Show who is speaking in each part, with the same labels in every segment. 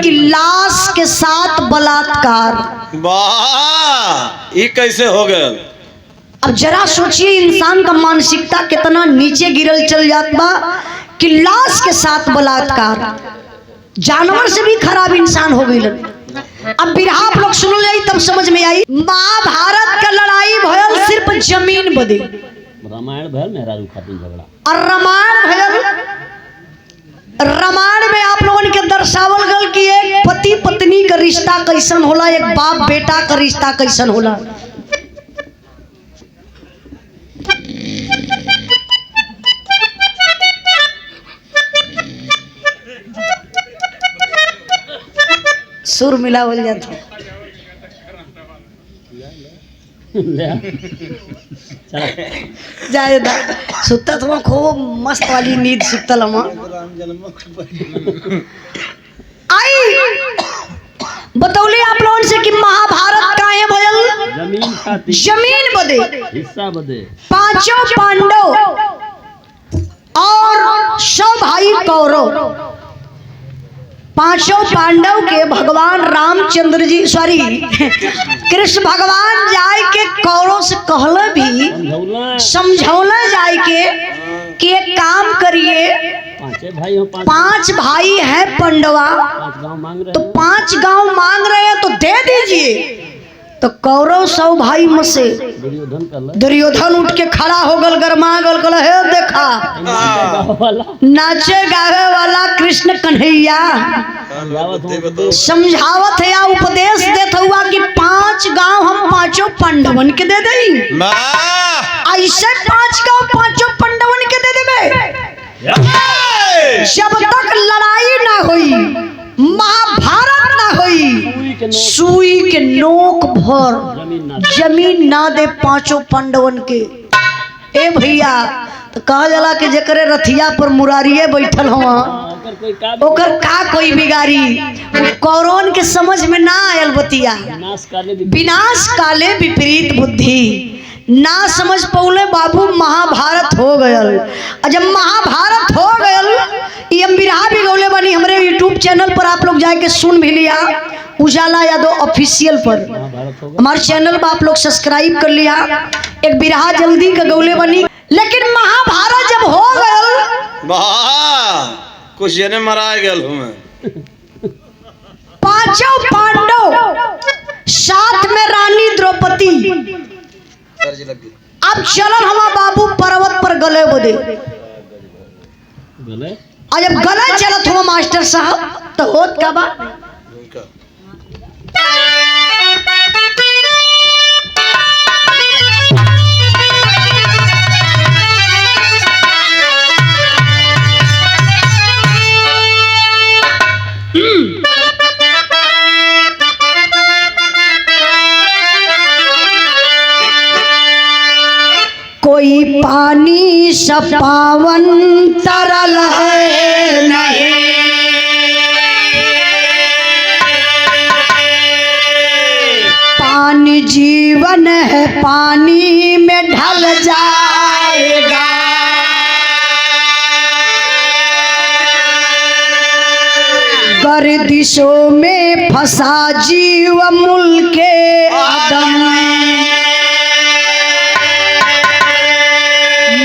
Speaker 1: कि लाश के साथ बलात्कार।
Speaker 2: वाह, ये कैसे हो गए?
Speaker 1: अब जरा सोचिए इंसान का मानसिकता कितना नीचे गिरल चल जात बा कि लाश के साथ बलात्कार। जानवर से भी खराब इंसान हो गई। अब बिरहा आप लोग सुन ले तब समझ में आई। महाभारत का लड़ाई भयल सिर्फ जमीन बदे,
Speaker 3: रामायण भयल मेहरारू खातिर झगड़ा,
Speaker 1: और रामायण भयल रामायण में आप लोगों के दर्शावल गल कि एक पति पत्नी का रिश्ता कैसन होला, एक बाप बेटा का रिश्ता कैसन होला। सुर मिला बोल जाता जाए सुता तो खूब मस्त वाली नींद सुतल हम आई बतौले आप लोगों से कि महाभारत काहे भयल?
Speaker 3: जमीन खातिर,
Speaker 1: जमीन बदे,
Speaker 3: हिस्सा बदे।
Speaker 1: पांचों पांडव और 100 भाई कौरव, पांचों पांडव के भगवान रामचंद्र जी कृष्ण भगवान जाए के कौरव से कहले भी समझौले जाए के कि एक काम करिए, 5 भाई हैं पांडवा, तो 5 गांव मांग रहे हैं तो दे दीजिए। तो कौरव 100 भाई में से दुर्योधन उठ के खड़ा हो गल, गरमा गल, कल हे देखा नाचे गावे वाला कृष्ण कन्हैया समझावत है या उपदेश देत हुआ कि 5 गांव हम 5 पांडवन के दे दई। ऐसे 5 गांव 5 पांडवन के दे देबे जब तक लड़ाई ना हुई, महाभारत ना हुई, सुई के नोक भर जमीन ना दे 5 पांडवन के। ए भैया तो कहा जाला कि जकरे रथिया पर मुरारिये बैठल हुआ ओकर का कोई बिगाड़ी। कौरवन के समझ में ना आयल बतिया, विनाश काले विपरीत बुद्धि ना समझ पौले बाबू। महाभारत हो गयल, जब महाभारत हो गयल ये हम बिरहा भी गौले बनी हमरे यूट्यूब चैनल पर, आप लोग जाके सुन भी लिया, उजाला यादव ऑफिशियल पर हमारे चैनल पर आप लोग सब्सक्राइब कर लिया। एक बिरहा जल्दी का गौले बनी। लेकिन महाभारत जब हो गयल,
Speaker 2: कुछ जने मरा गयल हूँ
Speaker 1: 5 पांडव साथ में रानी द्रौपदी। अब चलन हमा बाबू पर्वत पर गले बदे, और जब गले चलत हुआ मास्टर साहब तो होत का बा कोई पानी सा पावन तरल है नहीं, पानी जीवन है पानी में ढल जाएगा। गर्दिशों में फंसा जीव मुल्क के आदम,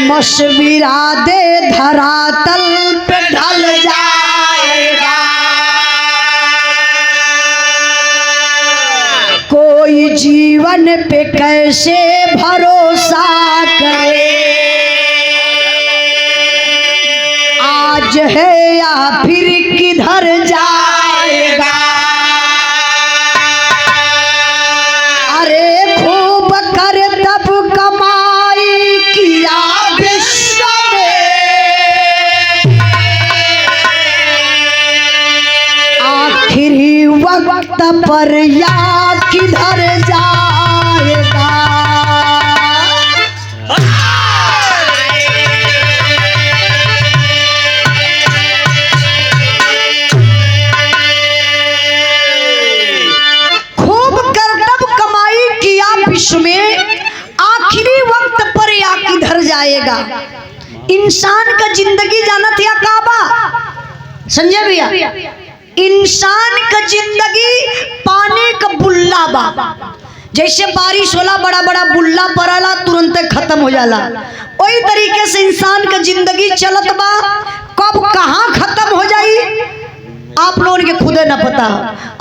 Speaker 1: मशविरा दे धरातल पे ढल जाएगा। कोई जीवन पे कैसे भरोसा करे, आज है या फिर किधर जाएगा। अरे खूब कर तब कमाई किया विश्व में, आखिरी वक्त पर या किधर जाएगा। खूब करतब कमाई किया विश्व में, आखिरी वक्त पर या किधर जाएगा। इंसान का जिंदगी जानत या काबा संजय भैया इंसान का जिंदगी पानी का बुल्ला बा। जैसे बारिश होला बड़ा बड़ा बुल्ला पड़ला तुरंत खत्म हो जाला, वही तरीके से इंसान का जिंदगी चलत बा, कब कहाँ खत्म हो जाई आप लोगों के खुदे न पता।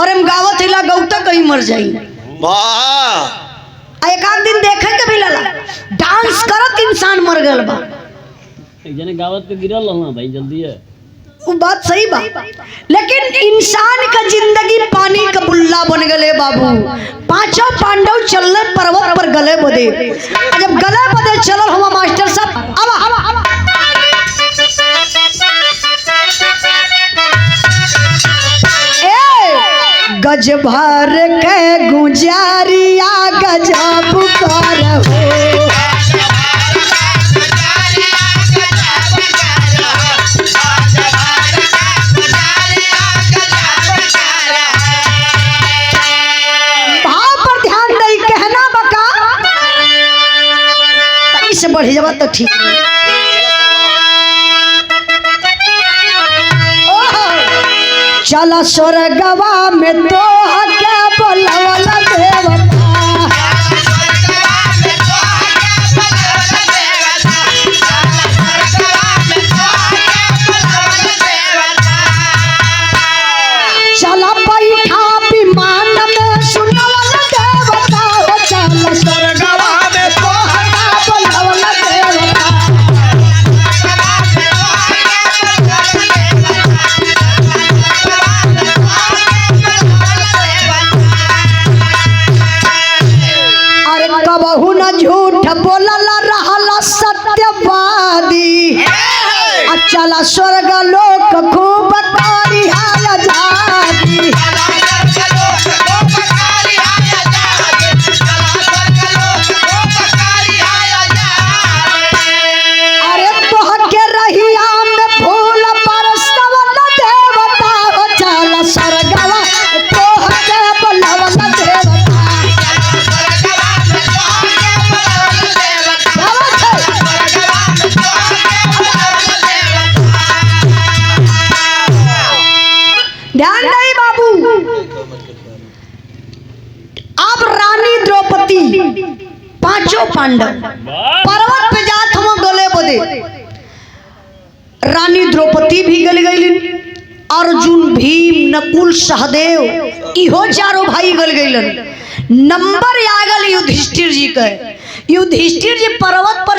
Speaker 1: और हम गावत हिला गौता कहीं मर जाई। एक आध दिन देखे के भी लला डांस करत इंसान मर गल बा।
Speaker 3: एक जने गावत पे गिरल रहना भाई जल्दी है।
Speaker 1: वो बात सही बा, लेकिन इंसान का जिंदगी पानी का बुल्ला बन गले बाबू। पांचों पांडव चलने पर्वत पर गले बदे, जब गले बदे चलल हुआ मास्टर साहब आवा गज भर के गुजारिया गजब कर हो। भाव पर ध्यान दे, कहना बका इससे बढ़ जावा तो ठीक है। चला स्वर्गवा में तो क्या बोलवल देवता, चला बैठा विमान में सुनवल देवता हो। चला स्वर्गवा में तो क्या बोलवल देवता, कबहू न झूठ बोलल रहल सत्यवादी। चला स्वर्ग लोक खूब कारी आजादी, अरे तोहके रहिया में फूल बरसवल देवता हो। चला स्वर्गवा तोहके बोलवल देवता, ध्यान नहीं बाबू। अब रानी द्रौपदी पांचों पांडव पर्वत पे जात हम गले बदे। रानी द्रौपदी भी गल गई, अर्जुन भीम नकुल सहदेव इहो चारों भाई गल गईलन। नंबर आ गल युधिष्ठिर जी के। युधिष्ठिर जी पर्वत पर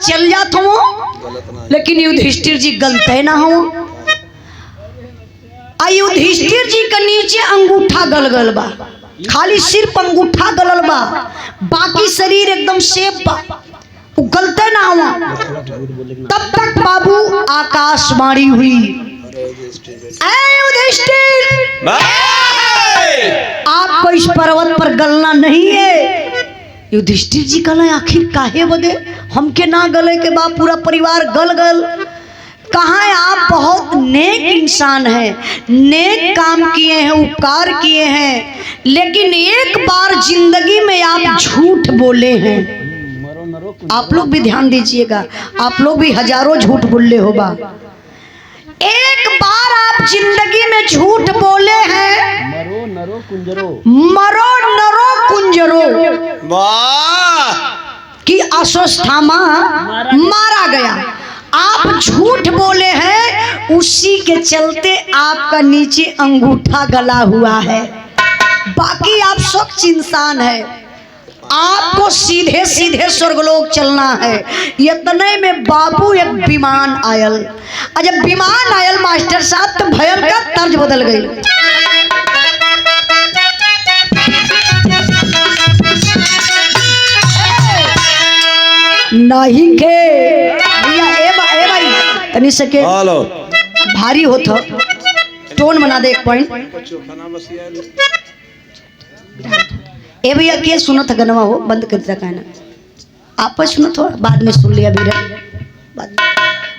Speaker 1: चल जात हो, लेकिन युधिष्ठिर जी गलते ना हो। युधिष्ठिर जी के नीचे अंगूठा गल बा, खाली सिर्फ अंगूठा गलल बा, बाकी शरीर एकदम सेफ बा, गलते ना हुआ। तब तक बाबू आकाशवाणी हुई, युधिष्ठिर आपको इस पर्वत पर गलना नहीं है। युधिष्ठिर जी कहला आखिर काहे बदे हमके ना गले के बाद पूरा परिवार गल। कहाँ है आप बहुत नेक इंसान हैं, नेक काम किए हैं, उपकार किए हैं, लेकिन एक बार जिंदगी में आप झूठ बोले हैं। आप लोग भी ध्यान दीजिएगा, आप लोग भी हजारों झूठ बोले होगा। एक बार आप जिंदगी में झूठ बोले हैं, मरो नरो कुंजरो कि अश्वत्थामा मारा गया। आप झूठ बोले हैं, उसी के चलते आपका नीचे अंगूठा गला हुआ है। बाकी आप स्वच्छ इंसान है, आपको सीधे सीधे स्वर्गलोक चलना है। इतने में बाबू एक विमान आयल, और जब विमान आयल मास्टर साहब तो भयल का तर्ज बदल गई। नहीं के तनी सके भारी होता टोन बना दे एक पॉइंट। ए भैया के सुनो था गनवा हो बंद कर दिया कहना आप सुनो थोड़ा बाद में सुन लिया भी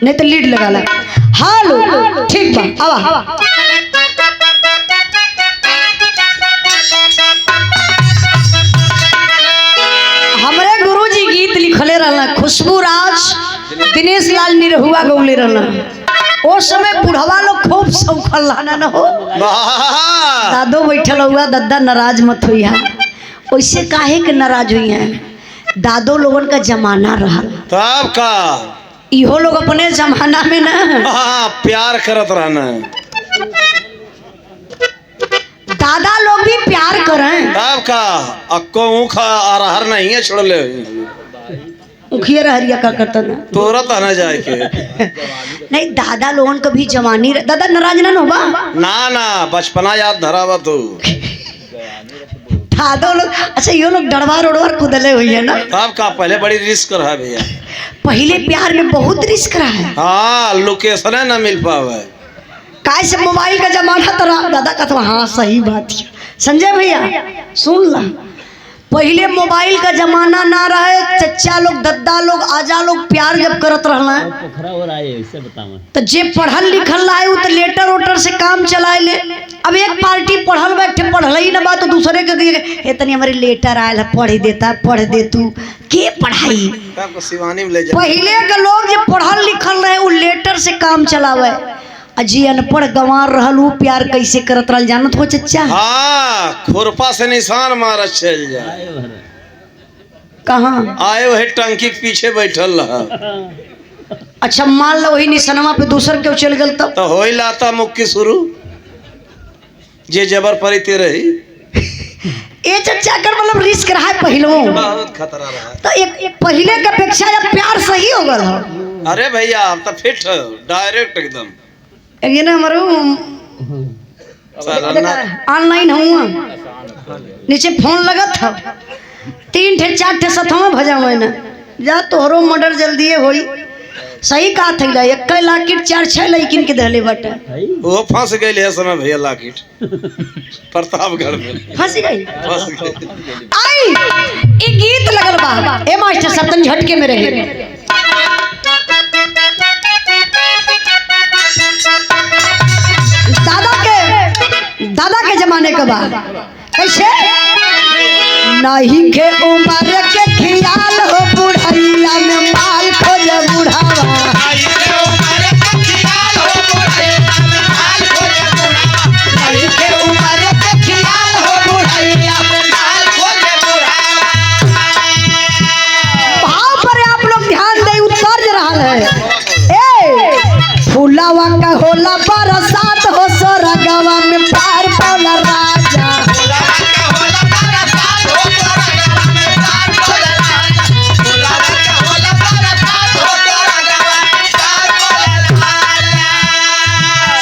Speaker 1: नहीं तो लीड लगा ला। हेलो ठीक बा आवा हमरे गुरुजी गीत लिखले रहना, खुशबू राज दिनेश लाल निरहुआ गौले रहना। ओ समय बुढ़वा लोग खूब सौखल न हो।
Speaker 2: वाह
Speaker 1: दादो बैठल हुआ, दादा नाराज मत हुई है। वैसे काहे के नाराज हुई है? दादो लोगन का जमाना रहा,
Speaker 2: तब का
Speaker 1: इहो लोग अपने जमाना में ना
Speaker 2: हाँ प्यार करत रहना।
Speaker 1: दादा लोग भी प्यार करें।
Speaker 2: तब का अक्को ऊख अरहर नहीं है छोड़ ले
Speaker 1: उखिया रहरिया का करता ना
Speaker 2: तोरा ना जाए के
Speaker 1: नहीं। दादा लोगन का भी जवानी दादा नाराज ना होबा
Speaker 2: ना ना बचपना याद धरावा तू।
Speaker 1: दादो लोग अच्छा यो लोग डरवार उड़वार कुदले हुई है ना।
Speaker 2: तब का पहले बड़ी रिस्क रहा भैया,
Speaker 1: पहले प्यार में बहुत रिस्क रहा है।
Speaker 2: हाँ लोकेशन ना मिल पावे।
Speaker 1: काय से मोबाइल का जमाना तो दादा का तो हाँ सही बात है संजय भैया सुन ला। पहले मोबाइल का जमाना ना रहे, चच्चा लोग दद्दा लोग आजा लोग प्यार जब करत रहना है
Speaker 3: पोखरा हो रहा है इससे बताओ।
Speaker 1: तो जे पढ़ल लिखल रहा है तो लेटर वोटर से काम चलाए ले। अब एक पार्टी पढ़ल बैठे पढ़ल ही ना बात तो दूसरे के तनी हमारे लेटर आयल पढ़ देता पढ़ दे तू के पढ़ाई।
Speaker 2: शिवानी में ले जा।
Speaker 1: पहले के लोग जो पढ़ल लिखल रहे वो लेटर से काम चलावे, अजी अनपढ़ गंवार रहल उ प्यार कैसे करत रहल जानत हो चच्चा?
Speaker 2: हाँ खुरपा से निशान मार चल जाए।
Speaker 1: कहाँ
Speaker 2: आए वही टंकी के पीछे बैठल रहा।
Speaker 1: अच्छा मान लो वही निशानवा पे दूसर क्यों चल गल तब
Speaker 2: तो हो ही लाता मुक्की शुरू जे जबर परिते रही।
Speaker 1: ए चच्चा कर मतलब रिस्क रहा है पहलो
Speaker 2: बहुत खतरा रहा।
Speaker 1: तो एक पहले के अपेक्षा जब प्यार सही हो गल हो।
Speaker 2: अरे भैया अब तो फिट हो डायरेक्ट एकदम
Speaker 1: ये ना हमारे ऑनलाइन हुआ नीचे फोन लगा था 3 ठे 4 ठे सतवा भजा हुआ ना जा तोहरो मर्डर जल्दी होई। सही कहा था एक लाकिट 4-6 लड़किन के दहले बटे
Speaker 2: वो फंस गए है समय भैया लाकिट प्रतापगढ़ में
Speaker 1: फंस गई।
Speaker 2: फंस गए।
Speaker 1: आई ये गीत लगल बा ए मास्टर सतन झटके में रहे। दादा के जमाने के बाद कैसे नहीं के उम्र के ख्याल हो बुढ़ैया में माल खोजे बुढ़ावा। भाव पर आप लोग ध्यान दे उतर रहा है। ए फूलावा का होला बरसात हो सोरगवा में पार पौला राजा।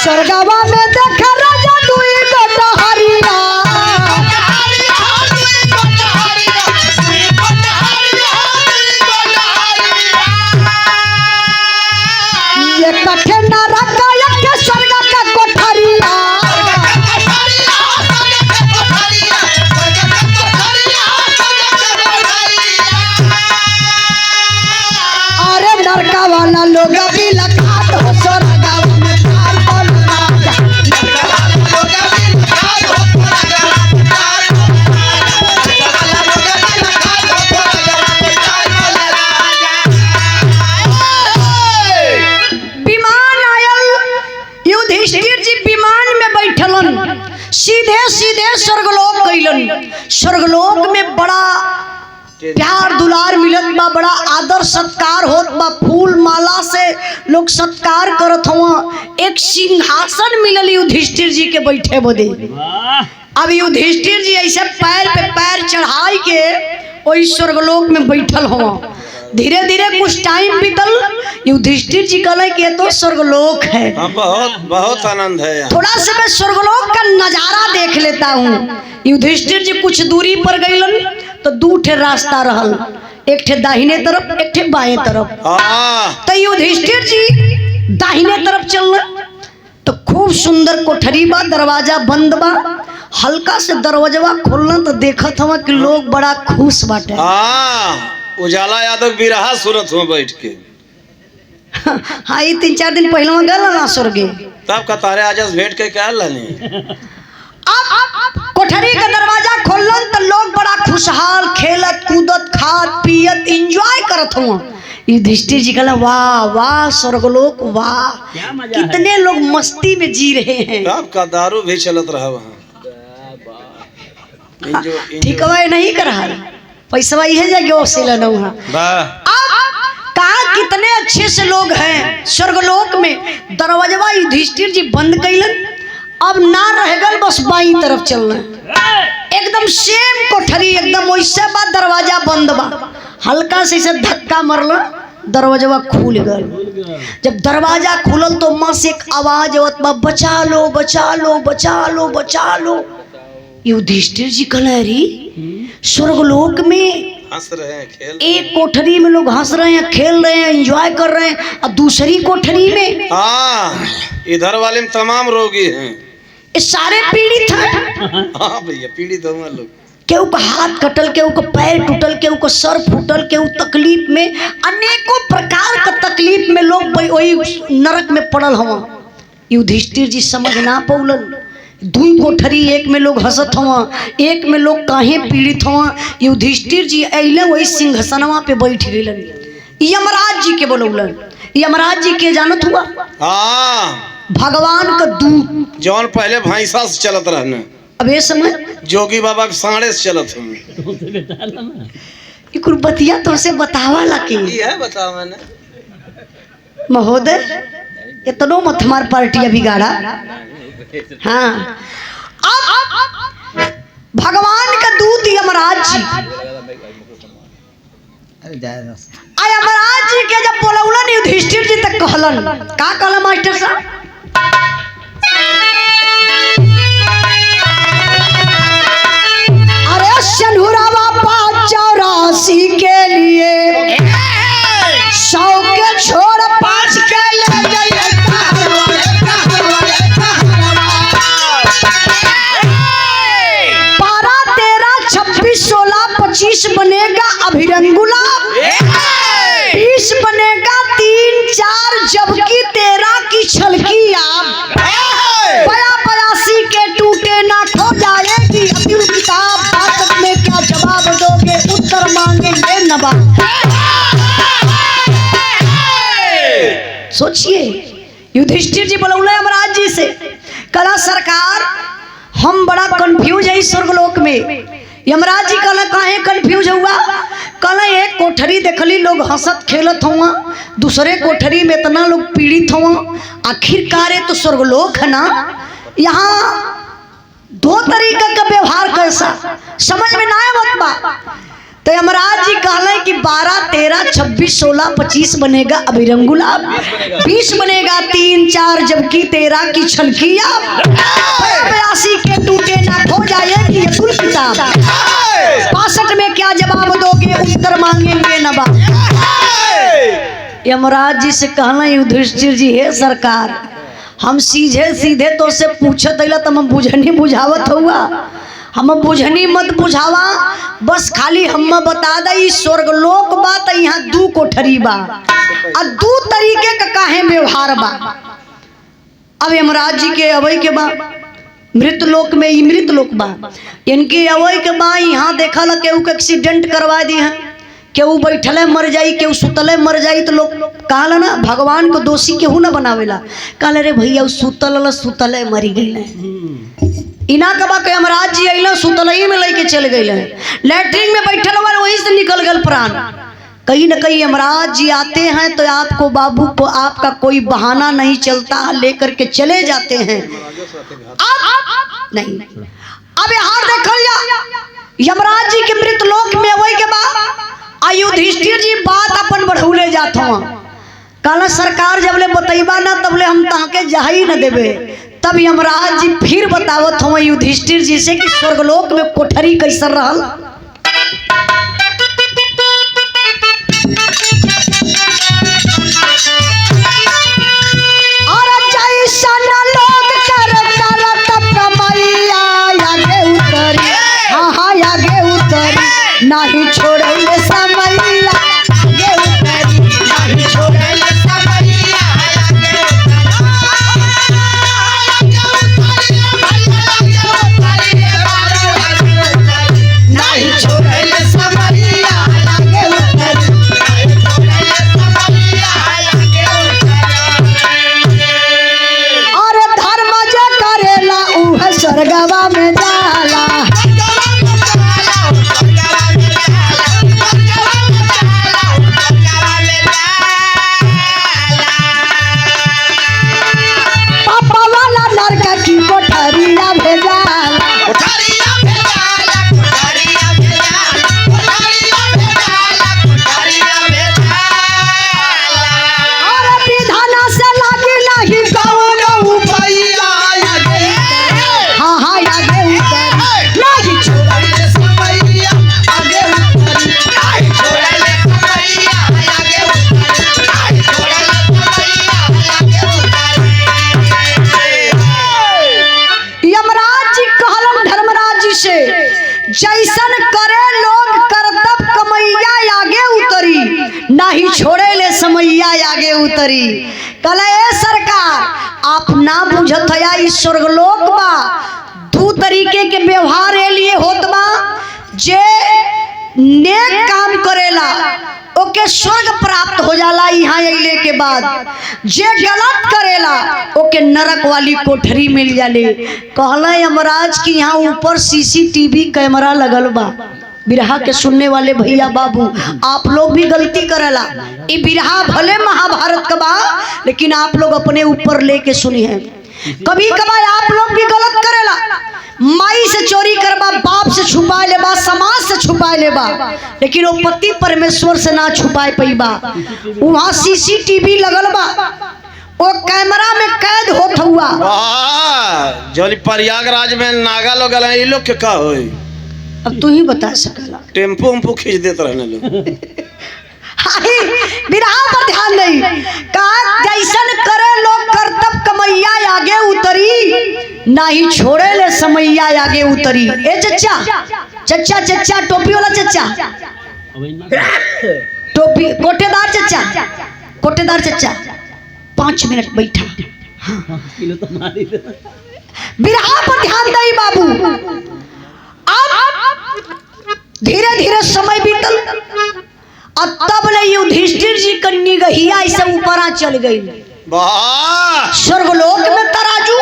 Speaker 1: स्वर्गवा में देखा राजा दुई गोटा हरिया ये कठे न रखा के स्वर्ग का कोठरिया। अरे नरका वाला लोग भी लखात हो स्वर्गवा में पार पौला राजा। विमान आयल युधिष्ठिर जी विमान में बैठलन सीधे सीधे स्वर्गलोक गइलन। स्वर्गलोक में बड़ा प्यार दुलार मिलत बा, बड़ा आदर सत्कार होत बा, फूल माला से लोग सत्कार करत हुआ। एक सिंहासन मिलल युधिष्ठिर जी के बैठे बदे। अब युधिष्ठिर जी ऐसे पैर पे पैर चढ़ाई के वही स्वर्गलोक में बैठल हुआ। धीरे धीरे कुछ टाइम बीतल, युधिष्ठिर जी कहले कि ये तो स्वर्गलोक है।
Speaker 2: हाँ बहुत बहुत आनंद है यहाँ।
Speaker 1: थोड़ा सा मैं स्वर्गलोक का नजारा देख लेता हूँ। युधिष्ठिर जी कुछ दूरी पर गइलन तो 2 ठे रास्ता रहल, एक ठे दाहिने तरफ एक ठे बाएं तरफ। तो युधिष्ठिर जी दाहिने तरफ चल तो खूब सुंदर कोठरी बा, दरवाजा बंद बा। हल्का से दरवाजा खोलना तो देखत हवा कि लोग बड़ा खुश बाटे।
Speaker 2: उजाला यादव बिरहा सूरत हुआ बैठ के।
Speaker 1: हाँ ये 3-4 दिन पहले में गल ना स्वर्गे
Speaker 2: तब कतारे आज भेंट के क्या लाने।
Speaker 1: अब कोठरी का दरवाजा खोलन तो लोग बड़ा खुशहाल खेलत कूदत खात पियत एंजॉय करत हुआ। युधिष्ठिर जी कहला वाह वाह स्वर्गलोक वाह,
Speaker 3: क्या मजा है।
Speaker 1: कितने लोग मस्ती में जी रहे हैं।
Speaker 2: आपका दारू भी चलत रहा वहाँ।
Speaker 1: ठीक है नहीं कर रहा पैसा है जाके वसीला न वहाँ। कहा कितने अच्छे से लोग हैं स्वर्गलोक में। दरवाजा युधिष्ठिर जी बंद कैलन, अब ना रह गल बस बाई तरफ चलना, एकदम सेम कोठरी एकदम वैसे बा, दरवाजा बंद बा, हल्का से इसे धक्का मरल दरवाजा खुल गल। जब दरवाजा खुलल तो माँ से एक आवाज आवत बा, बचा लो बचा लो बचा लो बचा लो। युधिष्ठिर जी कहले अरे स्वर्गलोक में
Speaker 2: हंस रहे हैं, खेल
Speaker 1: एक कोठरी में लोग हंस रहे हैं, खेल रहे हैं, एंजॉय कर रहे हैं, और दूसरी कोठरी में
Speaker 2: हाँ इधर वाले में तमाम रोगी हैं,
Speaker 1: ये सारे पीड़ित हैं।
Speaker 2: हाँ भैया पीड़ित हैं लोग।
Speaker 1: केहू का हाथ कटल, केहू का पैर टूटल, केहू का सर फूटल, केहू तकलीफ में, अनेकों प्रकार का तकलीफ में लोग वही नरक में पड़ल हवा। युधिष्ठिर जी समझ ना पौलन, दुई कोठरी एक में लोग हंसत हवा, एक में लोग काहे पीड़ित हवा। युधिष्ठिर जी अइले वही सिंहासनवा पे बैठ गइलन, यमराज जी के बोलौलन। यमराज जी के जानत हुआ?
Speaker 2: हाँ
Speaker 1: भगवान का दूत,
Speaker 2: जौन पहले भैंसा से चलत रहने,
Speaker 1: अब ये समय
Speaker 2: जोगी बाबा के साढ़े से चलत हूँ।
Speaker 1: कुल बतिया तो से बतावा लकी
Speaker 2: है बताओ मैंने
Speaker 1: महोदय, इतनो मत हमार पार्टियां बिगाड़ा। हाँ अब भगवान का दूत यमराज जी, यमराज जी के जब बोलौलन युधिष्ठिर जी तक कहलन, का कहला मास्टर साहब? अरे शनुरावा 84 के लिए 100 के छोड़ 5 के ले जाइए। 12, 13, 26, 16, 25 बनेगा अभिरंगुला, 20 बनेगा 3, 4 जबकि 13 की छलकी आप 82 के टूटे ना खो जाएगी अब्दुल किताब। बात में क्या जवाब दोगे, उत्तर मांगेंगे नवाब। सोचिए युधिष्ठिर जी बोलौले यमराज जी से, कला सरकार हम बड़ा कंफ्यूज है इस स्वर्गलोक में। यमराज जी कहला काहे कंफ्यूज हुआ? कहला एक कोठरी देखली लोग हंसत खेलत हुआ, दूसरे कोठरी में इतना लोग पीड़ित हुआ, आखिरकार ये तो स्वर्गलोक है ना, यहाँ दो तरीका का व्यवहार कैसा समझ में ना आवत बा। तो यमराज जी कहले कि 12, 13, 26, 16, 25 बनेगा अभिरंगुला, 20 बनेगा 3, 4 जबकि 13 की छलकिया, 82 के टूटे ना खो जाएगी ये कुल किताब। 65 में क्या जवाब दोगे, उत्तर मांगेंगे नवाब। यमराज जी से कहना युधिष्ठिर जी हे सरकार, हम सीधे सीधे तो से पूछत अइला तो हम बुझनी बुझावत हुआ, हम बुझनी मत बुझावा, बस खाली हम बता दई स्वर्गलोक बा त यहाँ 2 कोठरी बा आ 2 तरीके का काहे व्यवहार बा। अब यमराज जी के अवै के बा मृत लोक में, ई मृत लोक बा, इनके अवै के बा यहाँ देखल केहू के एक्सीडेंट करवा दी है, केहू बैठले मर जाई, केहू सुतले मर जाई, तो लोग कहला ना भगवान को दोषी केहू ना बनावेला, कहले रे भैया सुतल सुतले मरी गई। इना कबा के यमराज जी अइला सुतलई में लेके चल गए, लैट्रिन में बैठल वाले वहीं से निकल गल प्राण। कहीं न कहीं यमराज जी आते हैं तो आपको बाबू को आपका कोई बहाना नहीं चलता, लेकर के चले जाते हैं। अब नहीं, अब यहाँ देखल जा यमराज जी के मृत लोक में वही के बाद युधिष्ठिर जी बात अपन बढ़ौले जात हुआ, कहला सरकार जबले बतैबा ना तबले हम तहाके जाही न देवे। तब यमराज जी फिर बतावत हुआ युधिष्ठिर जी से कि स्वर्गलोक में कोठरी कैसन रहल। और जैसन लोग करत कमैया आगे उतरी, हाँ हाँ आगे उतरी, नहीं छोड़े समैया आगे उतरी, नहीं छोड़े समैया नहीं छोड़े समैया आगे उतरी।
Speaker 2: कोठारिया भेजाला कोठारिया भेजाला कोठारिया भेजाला कोठारिया भेजाला
Speaker 1: और विधाना से लागी नहीं कौनो भैया आगे हाँ हाँ आगे उतर नहीं
Speaker 2: छोड़ले समैया आगे उतर नहीं छोड़ले समैया आगे उतर नहीं छोड़ले समैया आगे उतर
Speaker 1: यमराज जी कहलन धर्मराज जी से जैसन करे लोग करतब कमैया आगे उतरी नहीं छोड़े ले समैया आगे उतरी कले सरकार आप ना बुझत है ई स्वर्गलोक बा दू तरीके के व्यवहार ए लिए होत बा जे नेक काम करेला ओके स्वर्ग प्राप्त हो जाला यहाँ अइले के बाद जे गलत करेला ओके नरक वाली कोठरी मिल जाले कहला यमराज की यहाँ ऊपर सीसीटीवी कैमरा लगल बा बिरहा के सुनने वाले भैया बाबू आप लोग भी गलती करेला ये बिरहा भले महाभारत का बा लेकिन आप लोग अपने ऊपर लेके सुनी है कभी कभार आप लोग भी गलत करेला माई से चोरी करबा बाप से छुपाए लेबा समाज से छुपाए लेबा लेकिन वो पति परमेश्वर से ना छुपाए पैबा वहाँ सीसीटीवी लगल बा वो कैमरा में कैद होत हुआ
Speaker 2: वाह जोली प्रयागराज में नागा लोग गए ये लोग के का होई
Speaker 1: अब तू ही बता सकला
Speaker 2: टेम्पो उम्पो खींच देते रहने लोग
Speaker 1: बिरहा पर ध्यान नहीं का जैसन करे लोग करतब कमैया आगे उतरी नहीं छोड़े ले समैया आगे उतरी ए चच्चा चच्चा चच्चा टोपी वाला चच्चा
Speaker 3: अबे ना
Speaker 1: टोपी कोटेदार चच्चा 5 मिनट बैठा
Speaker 3: 5 किलो तो मारी दे।
Speaker 1: बिरहा पर ध्यान दई बाबू अब धीरे धीरे समय बीतल और तब ले युधिष्ठिर जी कन्नी गहिया ऐसे ऊपर आ चल गई
Speaker 2: वाह
Speaker 1: स्वर्गलोक में तराजू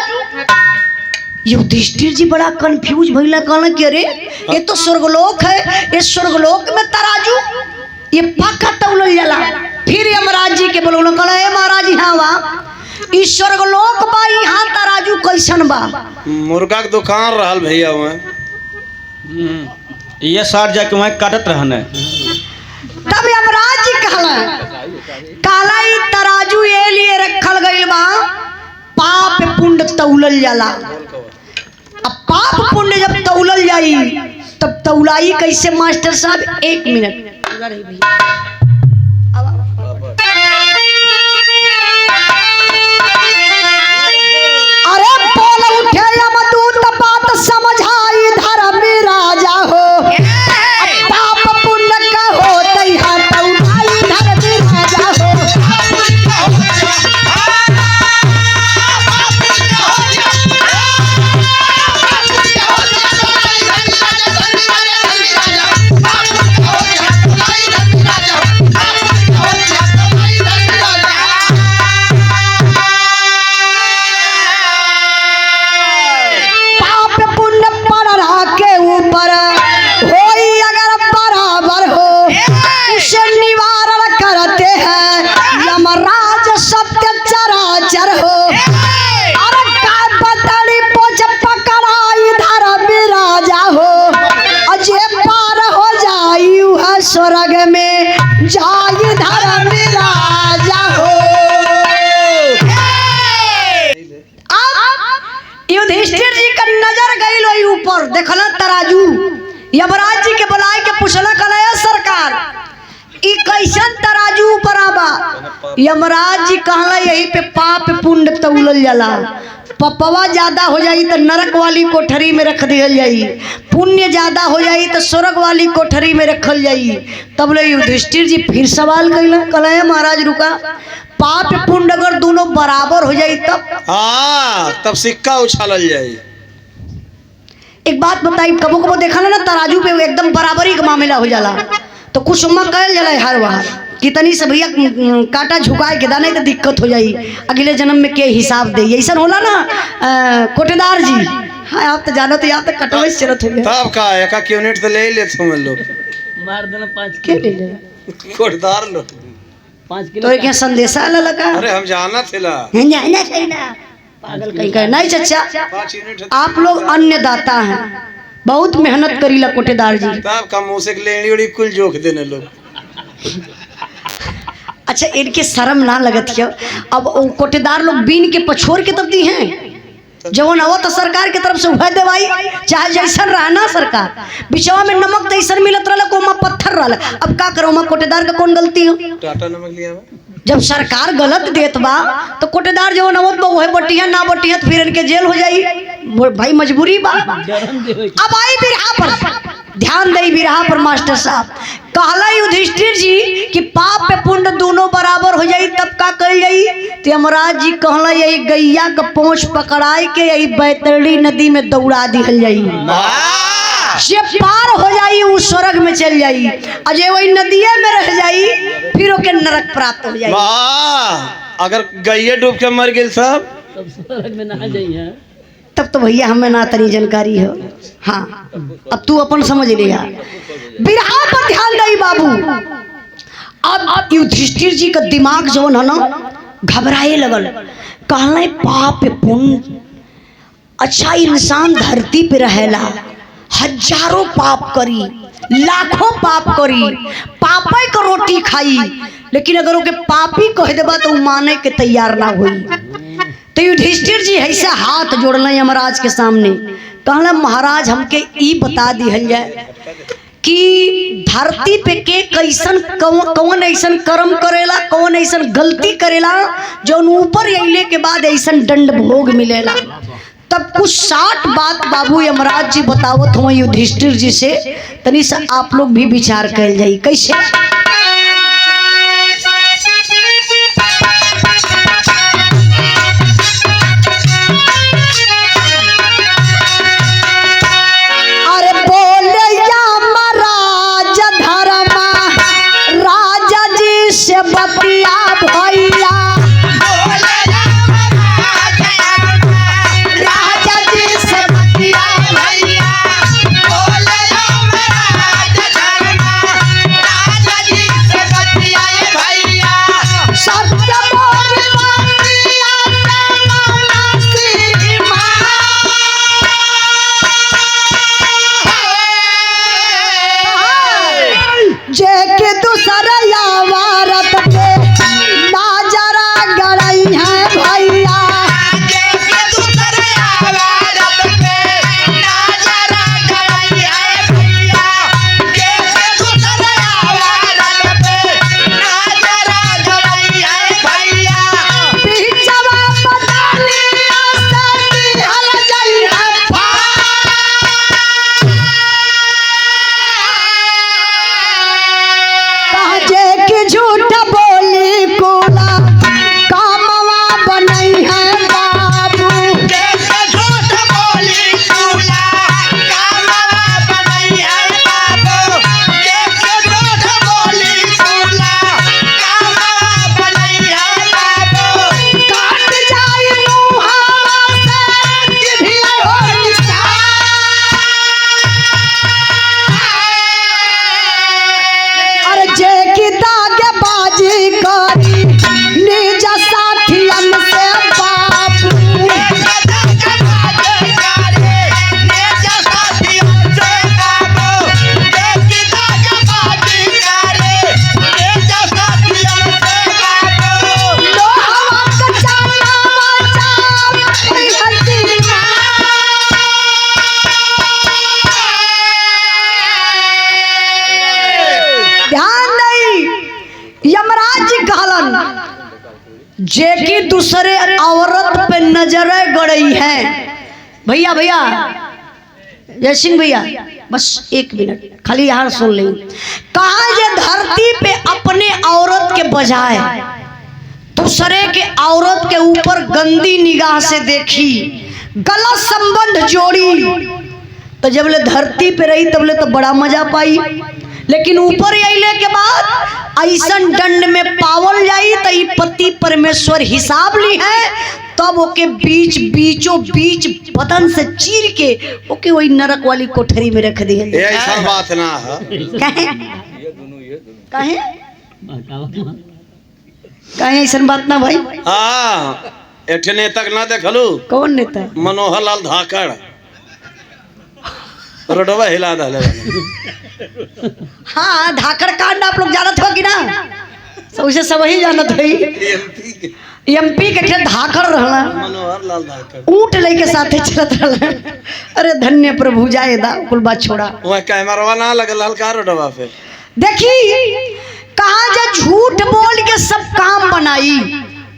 Speaker 1: युधिष्ठिर जी बड़ा कंफ्यूज भइला कहला कि अरे ये तो स्वर्गलोक है ये स्वर्गलोक में तराजू ये पक्का तौलल जाला फिर यमराज जी के बोलो कहला ए महाराज यहाँ बा ई स्वर्गलोक बा यहाँ तराजू कैसन बा
Speaker 2: मुर्गा के दुकान रहल भैया वहाँ
Speaker 4: ये सार जाके वहाँ काटत रहने
Speaker 1: तब यमराज जी कहला काला ई तराजू ये लिए रखल गइल बा पाप पुण्य तौलल जाला अब पाप पुण्य जब तौलल जाई तब तौलाई कैसे मास्टर साहब 1 मिनट अरे बोल उठे यमदूत बात समझाई धर्म राजा हो पाप पुण्य का होत यहाँ तौलाई धर्म राजा हो पाप पुण्य पढ़ा के ऊपर होई अगर बराबर हो उसे निवारण करते हैं यमराज सत्य चराचर हो अरे काय पतड़ी पोछ पकड़ाई धर्म राजा हो अजय पार हो जाई है स्वर्ग में जाई धर्म राजा हो युधिष्ठिर जी का नजर गई लोई ऊपर देखला तराजू यमराज जी के बुलाए के पूछला कहला ए सरकार ई कैसन तराजू ऊपर आबा यमराज जी कहला यही पे पाप पुण्य तौलल जाला पपवा ज्यादा हो जाई तो नरक वाली कोठरी में रख दियल जाई पुण्य ज्यादा हो जाई तो स्वर्ग वाली कोठरी में रखल जाई तब ले युधिष्ठिर जी फिर सवाल कैला कहला ए महाराज रुका पाप पुण्य अगर दोनों बराबर हो जाई तब
Speaker 2: हाँ तब सिक्का उछालल जाए
Speaker 1: एक बात बताई कबो कबो देखा ना तराजू पे एकदम बराबरी का मामला हो जाला तो कुछ उम्मा कहल जाला हर बार कितनी से भैया काटा झुकाए के दाने तो दिक्कत हो जाई अगले जन्म में के हिसाब दे ऐसा होला ना कोटेदार जी हाँ आप तो जानो तो यहाँ तक कटवे से चलत हो गया
Speaker 2: तब का एक यूनिट तो ले लेते हम लोग
Speaker 3: मार देना 5
Speaker 1: के ले
Speaker 3: किलो
Speaker 1: ले
Speaker 2: कोटदार लोग
Speaker 3: 5 किलो
Speaker 1: तो एक यहाँ संदेशा लगा
Speaker 2: अरे हम जाना थिला
Speaker 1: जाना चाहिए ना पागल कहीं कहे नहीं चाचा,
Speaker 2: 5 यूनिट
Speaker 1: आप लोग अन्नदाता हैं, बहुत मेहनत करीला कोटेदार जी।
Speaker 2: तब का मुंह से लेनी उड़ी कुल जोक देने लोग।
Speaker 1: अच्छा इनके शर्म ना लगत है, अब वो कोटेदार लोग बीन के पछोर के तब दी हैं जवन हो तो सरकार की तरफ से उभय देवाई, चाहे जैसन रहना सरकार बिचवा में नमक तैसन मिलत रहा को पत्थर रहा। अब का करो कोटेदार का कौन गलती हो?
Speaker 2: टाटा नमक लिया हुआ।
Speaker 1: जब सरकार गलत देत बा तो कोटेदार जवन हो तो वह बटिया ना बटिया तो फिर इनके जेल हो जाई, भाई मजबूरी बा। अब आई बिरहा पर ध्यान दे, बिरहा पर मास्टर साहब कहला युधिष्ठिर जी कि पाप पे पुण्य दोनों बराबर हो जाई, तब का कल जाई? तो यमराज जी कहला यही गैया का पोंछ पकड़ाई के यही बैतरणी नदी में दौड़ा दिहल जाई, जे पार हो जाई वो स्वर्ग में चल जाई, अजय वही नदिया में रह जाई फिर ओके नरक प्राप्त हो जाई।
Speaker 2: अगर गैया डूब के मर गई साहब
Speaker 3: तब स्वर्ग में ना जाइए।
Speaker 1: तब तो भैया हमें ना तनी जानकारी हो। हाँ अब तू अपन समझ लिया, बिरहा पर ध्यान दई बाबू। अब युधिष्ठिर जी का दिमाग जो है ना घबराए लगल, कहला पाप पुण्य, अच्छा इंसान धरती पे रहेला हजारों पाप करी लाखों पाप करी पापे को रोटी खाई, लेकिन अगर ओके पापी कह देबा तो माने के तैयार ना हुई। तो युधिष्ठिर जी ऐसे हाथ जोड़ल यमराज के सामने, कहला महाराज हमके ई बता दिहल जाए कि धरती पे के कैसन कौन ऐसन कर्म करेला, कौन ऐसन गलती करेला जो ऊपर अइले के बाद ऐसन दंड भोग मिलेला। तब कुछ 60 बात बाबू यमराज जी बतावत हो युधिष्ठिर जी से, तनी सा आप लोग भी विचार कर जाई कैसे। जे की दूसरे औरत पे नजरें गड़ई है। भैया भैया जय सिंह भैया बस 1 मिनट खाली यहाँ सुन लें। कहा जे धरती पे अपने औरत के बजाय दूसरे के औरत के ऊपर गंदी निगाह से देखी, गलत संबंध जोड़ी, तो जब ले धरती पे रही तब ले तो बड़ा मजा पाई, लेकिन ऊपर अइले के बाद ऐसन दंड में पावल जाई तो पति परमेश्वर हिसाब ली है, तब ओके बीचों बीच बदन से चीर के ओके वही नरक वाली कोठरी में रख दी है।
Speaker 2: ऐसा बात ना है।
Speaker 1: कहे ऐसा बात ना भाई।
Speaker 2: हाँ एक नेता के ना देखलू
Speaker 1: कौन नेता?
Speaker 2: मनोहर लाल धाकड़ रोडवा हिला डाले
Speaker 1: हाँ, धाकड़ कांड आप लोग जानत हो कि ना? सबसे सब ही जानत है। एमपी के ठे धाकड़ रहला,
Speaker 2: मनोहर लाल धाकड़
Speaker 1: ऊंट लेके साथे चलत रहला। अरे धन्य प्रभु जाए दा कुल बात छोड़ा।
Speaker 2: वह कैमरावा ना लगल हल्का रोडवा पे।
Speaker 1: देखी कहा जा झूठ बोल के सब काम बनाई,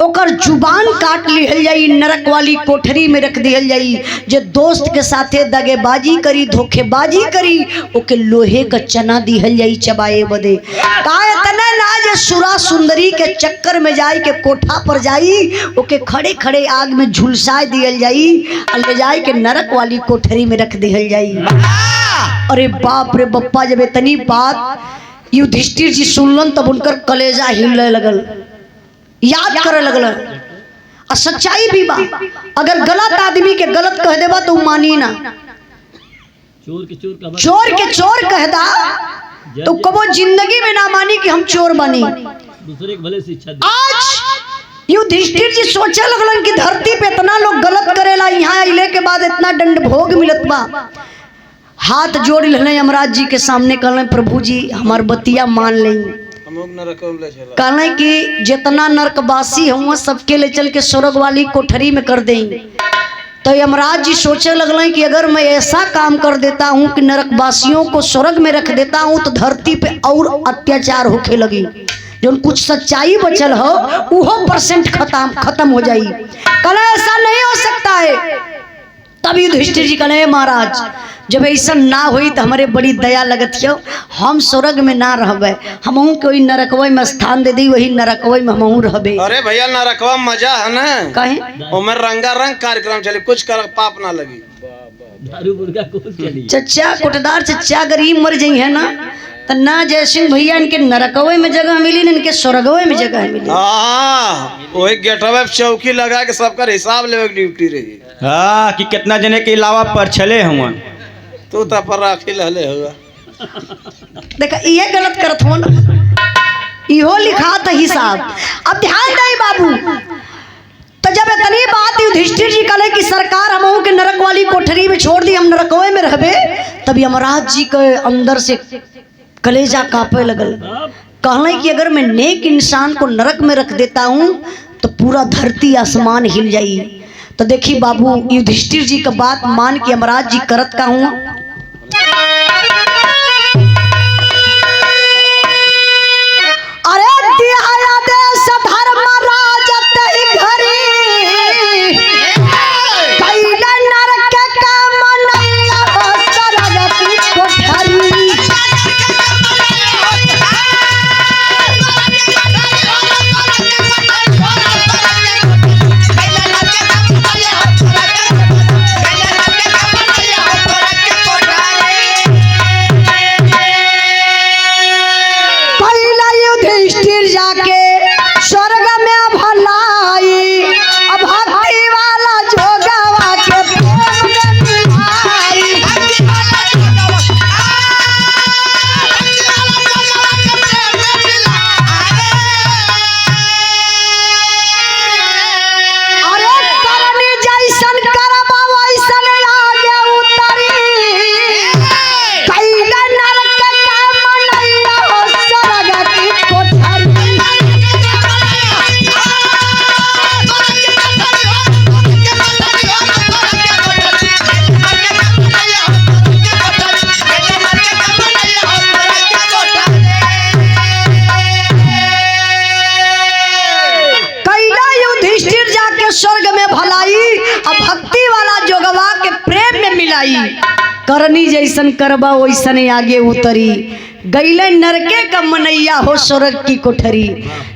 Speaker 1: ओकर जुबान काट लिहल जाई, नरक वाली कोठरी में रख दिहल जाई। जे दोस्त के साथे दगेबाजी करी, धोखेबाजी करी, ओके लोहे का चना दिहल जाई चबाए बदे। काहे तना ना जे सुरा सुंदरी के चक्कर में जाई के कोठा पर जाई, ओके खड़े खड़े आग में झुलसाए दिहल जाई, ले जाई के नरक वाली कोठरी में रख दिहल जाई। अरे बाप रे बप्पा, जब इतनी बात युधिष्ठिर जी सुनलन तब उनकर कलेजा हिलने लगल, याद करे लगल। और सच्चाई भी बा, अगर गलत आदमी के गलत कह देबा तो मानी ना, चोर के चोर कह दा तो कबो जिंदगी में ना मानी कि हम चोर बनी।
Speaker 3: दूसरे के भले शिक्षा दे।
Speaker 1: आज युधिष्ठिर जी सोचे लगलन कि धरती पे इतना लोग गलत करेला, यहाँ अइले के बाद इतना दंड भोग मिलत बा। हाथ जोड़ लेने यमराज जी के सामने, कहले प्रभु जी हमार बतिया मान लें। कहले कि जितना नरकवासी हुआ सबके ले चल के स्वर्ग वाली कोठरी में कर दें। तो यमराज जी सोचे लगले कि अगर मैं ऐसा काम कर देता हूँ कि नरकवासियों को स्वर्ग में रख देता हूँ तो धरती पे और अत्याचार होके लगी, जो कुछ सच्चाई बचल हो वो % खत्म हो जाई। कहले ऐसा नहीं हो सकता है। तब युधिष्ठिर जी कहले महाराज जब ऐसा ना हुई तो हमारे बड़ी दया लगत हो, हम स्वर्ग में ना रहबे, हमहू कोई नरकवा में स्थान दे दी, वही नरकवा में हमहू रहबे।
Speaker 2: अरे भैया नरकवा मजा है ना,
Speaker 1: कहे
Speaker 2: ओमे रंगारंग कार्यक्रम चले, कुछ कर पाप ना लगी।
Speaker 3: दारू मुर्गा कोस चली।
Speaker 1: चच्चा कोटदार चच्चा गरीब मर जाई है ना, तो ना जयसिंह भैया इनके नरकवे में जगह मिली, इनके स्वर्गवे में जगह मिली।
Speaker 2: वही गेटवे पे चौकी लगा के सबका हिसाब लेवे ड्यूटी रही।
Speaker 4: हाँ कि कितना जने के अलावा पर चले हुआ
Speaker 2: तू तो पर राखी लहले हुआ।
Speaker 1: देखा ये गलत करत हो ना, इहो लिखा था हिसाब। अब ध्यान दे बाबू, तो जब इतनी बात युधिष्ठिर जी कहले कि सरकार हमहू के नरक वाली कोठरी में छोड़ दी, हम नरकवे में रहबे, तब यमराज जी के अंदर से कलेजा कांपे लगल। कहले कि अगर मैं नेक इंसान को नरक में रख देता हूँ तो पूरा धरती आसमान हिल जाई। तो देखी बाबू युधिष्ठिर जी का बात मान के यमराज जी करत का हूँ, अरे दिहाया देश धर्मराज तहि घरी, कैला नरक का मनैया सरग की कोठरी। जाके स्वर्ग में भलाई, अब भक्ति वाला जोगवा के प्रेम में निभाई। अरे करनी जैसन करबा वैसन आगे उतरी, कैला नरक का मनैया सरग की कोठरी। युधिष्ठिर जाके स्वर्ग में भलाई, अब भक्ति वाला जोगवा के प्रेम में मिलाई। करनी जैसन करबा वैसन आगे उतरी, गईले नरके का मनैया हो स्वर्ग की कोठरी।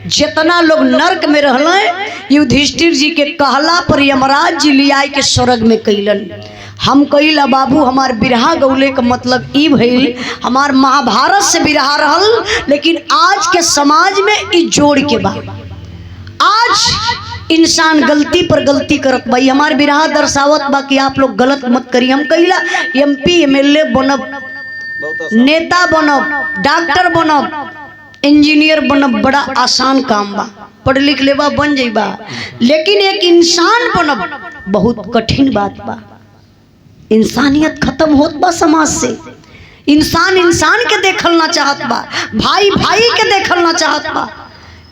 Speaker 1: जितना लोग नरक में रहले युधिष्ठिर जी के कहला पर यमराज जी लिया के स्वर्ग में कैलन। हम कहिला बाबू हमार बिरहा गौले का मतलब ई भइल, हमार महाभारत से बिरहा रहल, लेकिन आज के समाज में ई जोड़ के बा। आज इंसान गलती पर गलती करत भाई, हमार बिरहा दर्शावत बा कि आप लोग गलत मत करिए। हम कहिला MP MLA बनब, नेता बनब, डॉक्टर बनब, इंजीनियर बनब बड़ा आसान काम बा। पढ़ लिख लेबा बन जाइबा, लेकिन एक इंसान बनब बहुत कठिन बात बा। इंसानियत खत्म होत बा समाज से। इंसान इंसान के देखल ना चाहत बा, भाई भाई के देखल ना चाहत बा।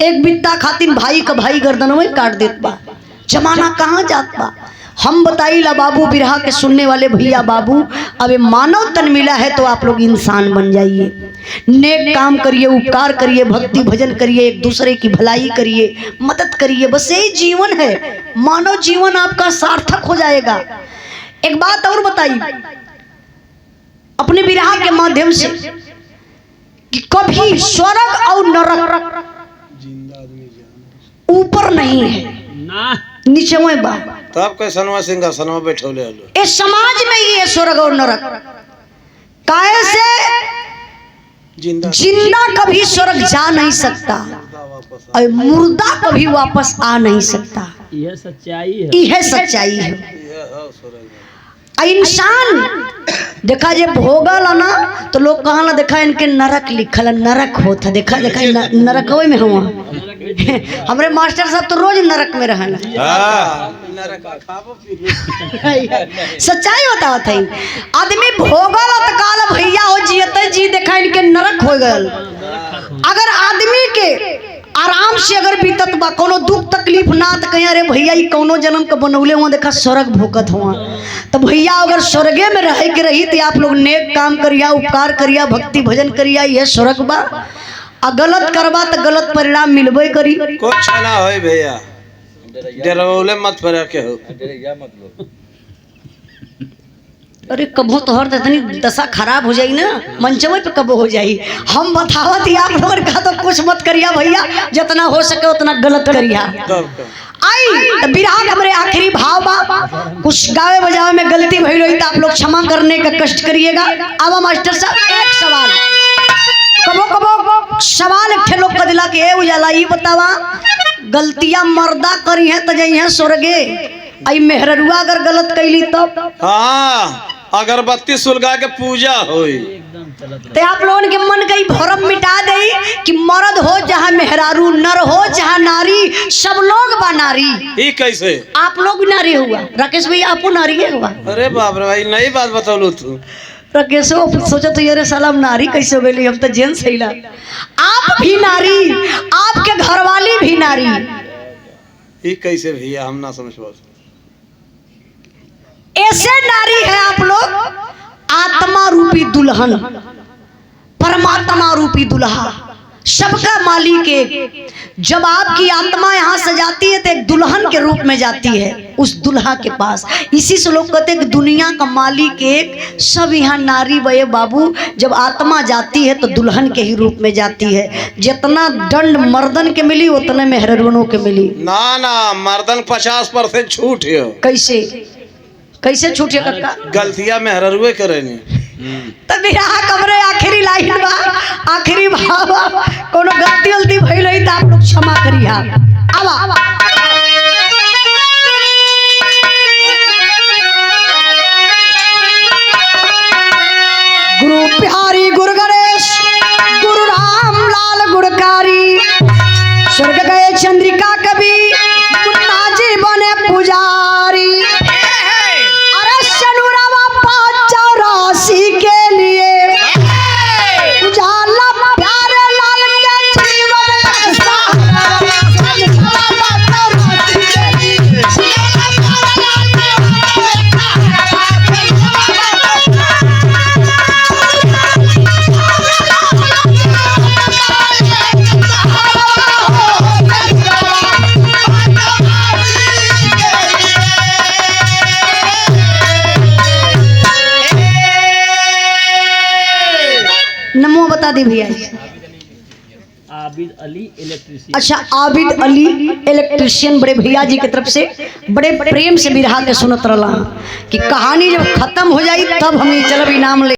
Speaker 1: एक बित्ता खातिर भाई का भाई गर्दन में काट देत बा। जमाना कहाँ जात बा। हम बताइला बाबू, बिरहा के सुनने वाले भैया बाबू, अब मानव तन मिला है तो आप लोग इंसान बन जाइए, नेक काम करिए, उपकार करिए, भक्ति भजन करिए, एक दूसरे की भलाई करिए, मदद करिए। बस यही जीवन है, मानव जीवन आपका सार्थक हो जाएगा। एक बात और बताइए अपने बिरहा के माध्यम से कि कभी स्वर्ग और नरक ऊपर नहीं है
Speaker 3: ना,
Speaker 1: नीचे में बा।
Speaker 2: तब कैसनवा सिंहासनवा बैठौले हलो।
Speaker 1: इस समाज में ही है स्वर्ग और नरक। काहे से जिंदा कभी स्वर्ग जा नहीं सकता और मुर्दा कभी वापस आ नहीं सकता।
Speaker 3: यह सच्चाई है,
Speaker 1: यह सच्चाई है। इंसान देखा जे भोगल ना तो लोग कहाँ ना देखा इनके नरक लिखल, नरक होता देखा देखा नरक में हुआ। हमारे मास्टर साहब तो रोज नरक में रहन। सच्चाई होता होता ही आदमी भोगल तो काल भैया हो जियते जी देखा इनके नरक हो गल। अगर आदमी के आराम से अगर बीतत बा, कोनो दुख तकलीफ ना, तो कहीं अरे भैया ये कौनो जन्म के बनौले हुआ देखा स्वर्ग भोगत हुआ। तो भैया अगर स्वर्गे में रह के रही तो आप लोग नेक काम करिया, उपकार करिया, भक्ति भजन करिया, यह स्वर्ग बा। आ गलत करबा तो गलत परिणाम मिलबे करी।
Speaker 2: कुछ ना होई भैया, डरवले मत फरे के हो।
Speaker 1: अरे कबो तो हर इतनी दशा खराब हो जाई ना, मंचवे पे कबो हो जाई। हम बतावत आप लोगन का तो कुछ मत करिया भैया, जितना हो सके उतना गलत करिया। आई बिरहा हमरे आखिरी भाव बा, कुछ गावे बजावे में गलती भइल होई तो आप लोग क्षमा करने का कष्ट करिएगा। आवा मास्टर साहब एक सवाल, कबो कबो सवाल एक ठे लोग का दिला के उजाला ई बतावा, गलतियां मर्दा करी है तो जई है स्वर्गे, आई मेहररुआ अगर गलत कैली तब?
Speaker 2: हाँ, अगरबत्ती सुलगा के पूजा होई।
Speaker 1: ते आप लोगन के मन कई भरम मिटा दे कि मर्द हो जहाँ मेहरारू, नर हो जहाँ नारी, सब लोग बा नारी।
Speaker 2: ई कैसे?
Speaker 1: आप लोग भी नारी हुआ, राकेश भैया आपको नारी है हुआ।
Speaker 2: अरे बाप रे भाई, नई बात बतौलू तू।
Speaker 1: राकेश सोचा तो यार साला नारी कैसे हो गई, हम तो जेंट्स है। आप भी नारी, आपके घरवाली भी नारी।
Speaker 2: ई कैसे भैया, हम ना समझ पाओ।
Speaker 1: ऐसे नारी है आप लोग, आत्मा रूपी दुल्हन, परमात्मा रूपी दुल्हा, सबका मालिक एक। जब आपकी आत्मा यहाँ से जाती है तो एक दुल्हन के रूप में जाती है उस दुल्हा के पास। इसी से लोग कहते हैं कि दुनिया का मालिक एक, सब यहाँ नारी बये बाबू। जब आत्मा जाती है तो दुल्हन के ही रूप में जाती है। जितना दंड मर्दन के मिली उतने मेहररुओं के मिली।
Speaker 2: ना ना, मर्दन 50% छूट है।
Speaker 1: कैसे कैसे छूटे कक्का?
Speaker 2: गलतियां मेहररुए करेनी।
Speaker 1: तब बिरहा कमरे आखिरी लाइन बा, आखिरी भाव, कोनो गलती उलती भइल होई त आप लोग क्षमा करिया। आवा गुरु बिहारी, गुरु गणेश, गुरु राम लाल गुणकारी, स्वर्ग गए चंद्रिका कवि, मुन्ना जी बने पुजारी। के लिए उजाला प्यारे लाल के जीवन नमो बता दी भैया।
Speaker 3: आबिद अली इलेक्ट्रिशियन।
Speaker 1: अच्छा, आबिद अली इलेक्ट्रिशियन बड़े भैया जी की तरफ से बड़े प्रेम से बिरहा के सुनत रहा कि कहानी जब खत्म हो जाई तब हम चलब इनाम ले।